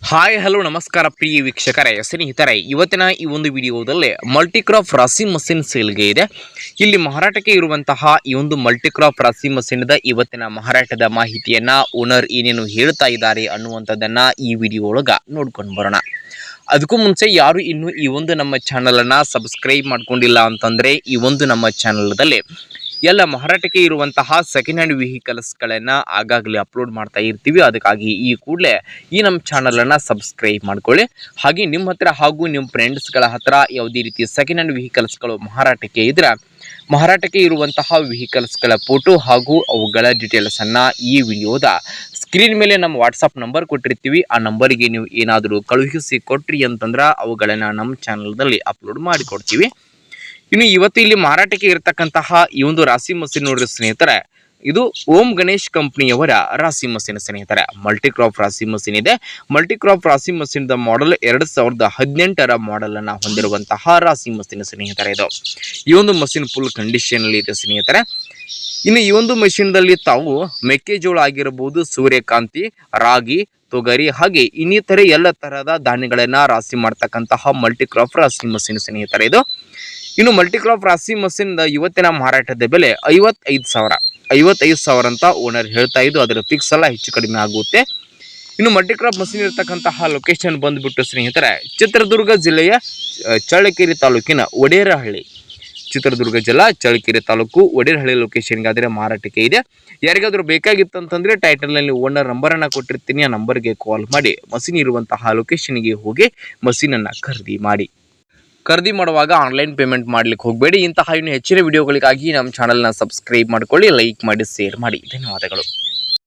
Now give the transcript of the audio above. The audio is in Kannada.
ಹಾಯ್ ಹಲೋ ನಮಸ್ಕಾರ ಪ್ರಿಯ ವೀಕ್ಷಕರೇ ಸ್ನೇಹಿತರೆ, ಇವತ್ತಿನ ಈ ಒಂದು ವಿಡಿಯೋದಲ್ಲಿ ಮಲ್ಟಿಕ್ರಾಪ್ ರಾಸಿ ಮಷಿನ್ ಸೇಲ್ಗೆ ಇದೆ. ಇಲ್ಲಿ ಮಾರಾಟಕ್ಕೆ ಇರುವಂತಹ ಈ ಒಂದು ಮಲ್ಟಿಕ್ರಾಪ್ ರಾಸಿ ಮಷಿನ್ ಇವತ್ತಿನ ಮಾರಾಟದ ಮಾಹಿತಿಯನ್ನ ಓನರ್ ಏನೇನು ಹೇಳ್ತಾ ಇದ್ದಾರೆ ಅನ್ನುವಂಥದ್ದನ್ನ ಈ ವಿಡಿಯೋ ಒಳಗ ನೋಡ್ಕೊಂಡು ಬರೋಣ. ಅದಕ್ಕೂ ಮುಂಚೆ ಯಾರು ಇನ್ನು ಈ ಒಂದು ನಮ್ಮ ಚಾನಲ್ ಅನ್ನ ಸಬ್ಸ್ಕ್ರೈಬ್ ಮಾಡ್ಕೊಂಡಿಲ್ಲ ಅಂತಂದ್ರೆ ಈ ಒಂದು ನಮ್ಮ ಚಾನಲ್ದಲ್ಲಿ ಎಲ್ಲ ಮಾರಾಟಕ್ಕೆ ಇರುವಂತಹ ಸೆಕೆಂಡ್ ಹ್ಯಾಂಡ್ ವೆಹಿಕಲ್ಸ್ಗಳನ್ನು ಆಗಾಗಲೇ ಅಪ್ಲೋಡ್ ಮಾಡ್ತಾ ಇರ್ತೀವಿ. ಅದಕ್ಕಾಗಿ ಈ ಕೂಡಲೇ ಈ ನಮ್ಮ ಚಾನಲನ್ನು ಸಬ್ಸ್ಕ್ರೈಬ್ ಮಾಡ್ಕೊಳ್ಳಿ. ಹಾಗೆ ನಿಮ್ಮ ಹತ್ರ ಹಾಗೂ ನಿಮ್ಮ ಫ್ರೆಂಡ್ಸ್ಗಳ ಹತ್ರ ಯಾವುದೇ ರೀತಿ ಸೆಕೆಂಡ್ ಹ್ಯಾಂಡ್ ವೆಹಿಕಲ್ಸ್ಗಳು ಮಾರಾಟಕ್ಕೆ ಇದ್ರೆ ಮಾರಾಟಕ್ಕೆ ಇರುವಂತಹ ವೆಹಿಕಲ್ಸ್ಗಳ ಫೋಟೋ ಹಾಗೂ ಅವುಗಳ ಡೀಟೇಲ್ಸನ್ನು ಈ ವಿಡಿಯೋದ ಸ್ಕ್ರೀನ್ ಮೇಲೆ ನಮ್ಮ ವಾಟ್ಸಪ್ ನಂಬರ್ ಕೊಟ್ಟಿರ್ತೀವಿ. ಆ ನಂಬರಿಗೆ ನೀವು ಏನಾದರೂ ಕಳುಹಿಸಿ ಕೊಟ್ರಿ ಅಂತಂದ್ರೆ ಅವುಗಳನ್ನು ನಮ್ಮ ಚಾನಲ್ದಲ್ಲಿ ಅಪ್ಲೋಡ್ ಮಾಡಿಕೊಡ್ತೀವಿ. ಇನ್ನು ಇವತ್ತು ಇಲ್ಲಿ ಮಾರಾಟಕ್ಕೆ ಇರತಕ್ಕಂತಹ ಈ ಒಂದು ರಾಸಿ ಮಷಿನ್ ನೋಡ್ರಿ ಸ್ನೇಹಿತರೆ, ಇದು ಓಂ ಗಣೇಶ್ ಕಂಪನಿಯವರ ರಾಸಿ ಮಷಿನ್ ಸ್ನೇಹಿತರೆ. ಮಲ್ಟಿಕ್ರಾಪ್ ರಾಸಿ ಮಷಿನ್ ಇದೆ. ಮಲ್ಟಿಕ್ರಾಪ್ ರಾಸಿ ಮಷಿನ್ ದ ಮಾಡೆಲ್ 2018 ಮಾಡೆಲ್ ಅನ್ನ ಹೊಂದಿರುವಂತಹ ರಾಸಿ ಮಷಿನ್ ಸ್ನೇಹಿತರೆ. ಇದು ಈ ಒಂದು ಮಷಿನ್ ಫುಲ್ ಕಂಡೀಷನ್ ಅಲ್ಲಿ ಇದೆ ಸ್ನೇಹಿತರೆ. ಇನ್ನು ಈ ಒಂದು ಮಷಿನ್ ದಲ್ಲಿ ತಾವು ಮೆಕ್ಕೆಜೋಳ ಆಗಿರಬಹುದು, ಸೂರ್ಯಕಾಂತಿ, ರಾಗಿ, ತೊಗರಿ ಹಾಗೆ ಇನ್ನಿತರೆ ಎಲ್ಲ ತರಹದ ಧಾನ್ಯಗಳನ್ನ ರಾಸಿ ಮಾಡ್ತಕ್ಕಂತಹ ಮಲ್ಟಿಕ್ರಾಪ್ ರಾಸಿ ಮಷಿನ್ ಸ್ನೇಹಿತರೆ ಇದು. ಇನ್ನು ಮಲ್ಟಿಕ್ರಾಪ್ ರಾಸಿ ಮಷಿನ್ ಇವತ್ತಿನ ಮಾರಾಟದ ಬೆಲೆ 55,000 ಅಂತ ಓನರ್ ಹೇಳ್ತಾ ಇದ್ದು, ಅದರ ಫಿಕ್ಸ್ ಎಲ್ಲ ಹೆಚ್ಚು ಕಡಿಮೆ ಆಗುತ್ತೆ. ಇನ್ನು ಮಲ್ಟಿಕ್ರಾಪ್ ಮಷಿನ್ ಇರತಕ್ಕಂತಹ ಲೊಕೇಶನ್ ಬಂದ್ಬಿಟ್ಟು ಸ್ನೇಹಿತರೆ ಚಿತ್ರದುರ್ಗ ಜಿಲ್ಲೆಯ ಚಳ್ಳಕೆರೆ ತಾಲೂಕಿನ ಒಡೇರಹಳ್ಳಿ. ಚಿತ್ರದುರ್ಗ ಜಿಲ್ಲಾ ಚಳ್ಳಕೆರೆ ತಾಲೂಕು ಒಡೇರಹಳ್ಳಿ ಲೊಕೇಶನ್ಗೆ ಆದರೆ ಮಾರಾಟಕ್ಕೆ ಇದೆ. ಯಾರಿಗಾದ್ರೂ ಬೇಕಾಗಿತ್ತು ಅಂತಂದ್ರೆ ಟೈಟಲ್ನಲ್ಲಿ ಓನರ್ ನಂಬರನ್ನು ಕೊಟ್ಟಿರ್ತೀನಿ. ಆ ನಂಬರ್ಗೆ ಕಾಲ್ ಮಾಡಿ ಮಷಿನ್ ಇರುವಂತಹ ಲೊಕೇಶನ್ಗೆ ಹೋಗಿ ಮಷಿನನ್ನು ಖರೀದಿ ಮಾಡುವಾಗ ಆನ್ಲೈನ್ ಪೇಮೆಂಟ್ ಮಾಡ್ಲಿಕ್ಕೆ ಹೋಗಬೇಡಿ. ಇಂತಹ ಇನ್ನು ಹೆಚ್ಚಿನ ವಿಡಿಯೋಗಳಿಗಾಗಿ ನಮ್ಮ ಚಾನಲ್ನ ಸಬ್ಸ್ಕ್ರೈಬ್ ಮಾಡ್ಕೊಳ್ಳಿ, ಲೈಕ್ ಮಾಡಿ, ಶೇರ್ ಮಾಡಿ. ಧನ್ಯವಾದಗಳು.